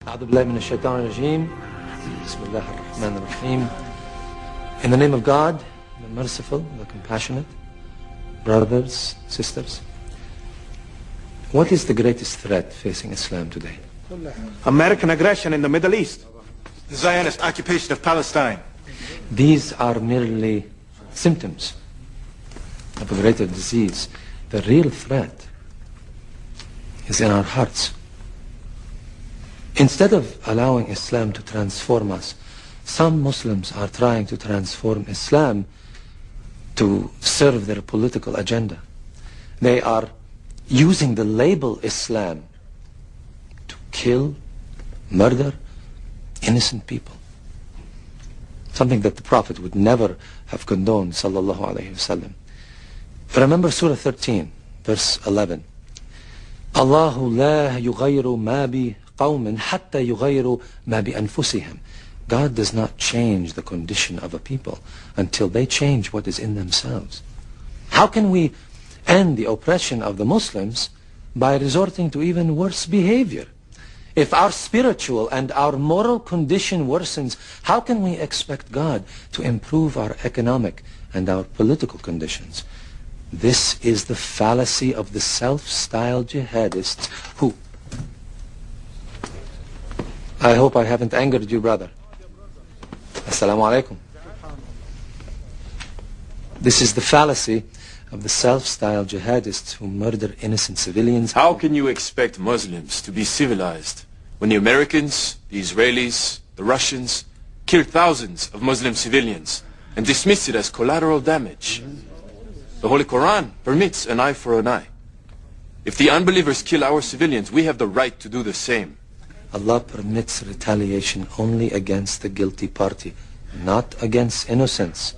أعوذ بالله من الشيطان الرجيم. بسم الله الرحمن الرحيم. In the name of God, the merciful, the compassionate, brothers, sisters, what is the greatest threat facing Islam today? American aggression in the Middle East. The Zionist occupation of Palestine. These are merely symptoms of a greater disease. The real threat is in our hearts. Instead of allowing Islam to transform us, some Muslims are trying to transform Islam to serve their political agenda. They are using the label Islam to kill, murder innocent people. Something that the Prophet would never have condoned, sallallahu alayhi wasallam. Remember Surah 13, verse 11. Allahu la yughayyiru ma bi qawmin hatta yughayyiru ma bi anfusihim. God does not change the condition of a people until they change what is in themselves. How can we end the oppression of the Muslims by resorting to even worse behavior? If our spiritual and our moral condition worsens, how can we expect God to improve our economic and our political conditions? This is the fallacy of the self-styled jihadists who... I hope I haven't angered you, brother. Assalamu alaikum. This is the fallacy of the self-styled jihadists who murder innocent civilians. How can you expect Muslims to be civilized when the Americans, the Israelis, the Russians kill thousands of Muslim civilians and dismiss it as collateral damage? The Holy Quran permits an eye for an eye. If the unbelievers kill our civilians, we have the right to do the same. Allah permits retaliation only against the guilty party, not against innocents.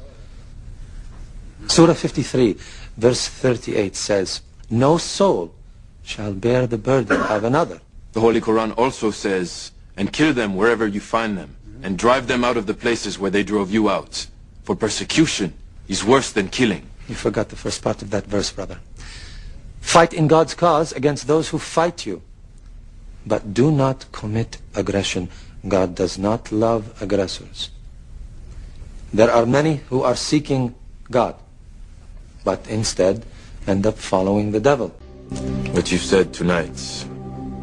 Surah 53, verse 38 says, no soul shall bear the burden of another. The Holy Quran also says, and kill them wherever you find them, and drive them out of the places where they drove you out. For persecution is worse than killing. You forgot the first part of that verse, brother. Fight in God's cause against those who fight you. But do not commit aggression. God does not love aggressors. There are many who are seeking God, but instead end up following the devil. What you said tonight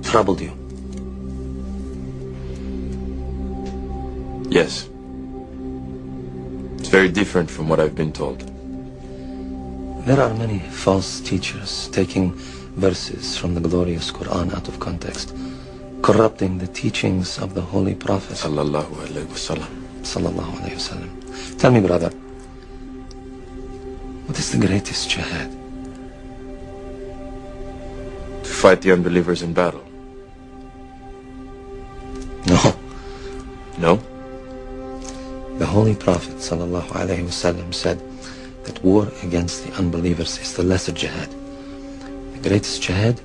troubled you. Yes. It's very different from what I've been told. There are many false teachers taking verses from the glorious Quran out of context, corrupting the teachings of the Holy Prophet Sallallahu Alaihi Wasallam. Sallallahu Alaihi Wasallam. Tell me, brother, what is the greatest jihad? To fight the unbelievers in battle. No. No? The Holy Prophet Sallallahu Alaihi Wasallam said that war against the unbelievers is the lesser jihad. The greatest jihad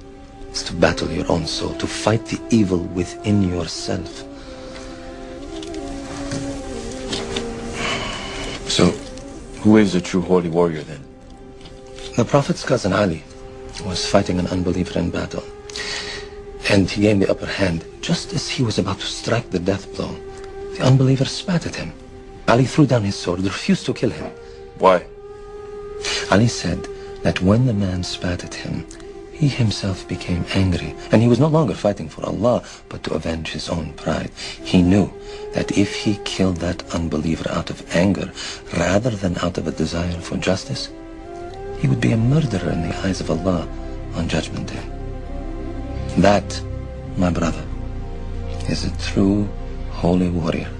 is to battle your own soul, to fight the evil within yourself. So, who is a true holy warrior then? The Prophet's cousin Ali was fighting an unbeliever in battle, and he gained the upper hand. Just as he was about to strike the death blow, the unbeliever spat at him. Ali threw down his sword, refused to kill him. Why? Ali said that when the man spat at him, he himself became angry, and he was no longer fighting for Allah, but to avenge his own pride. He knew that if he killed that unbeliever out of anger, rather than out of a desire for justice, he would be a murderer in the eyes of Allah on Judgment Day. That, my brother, is a true holy warrior.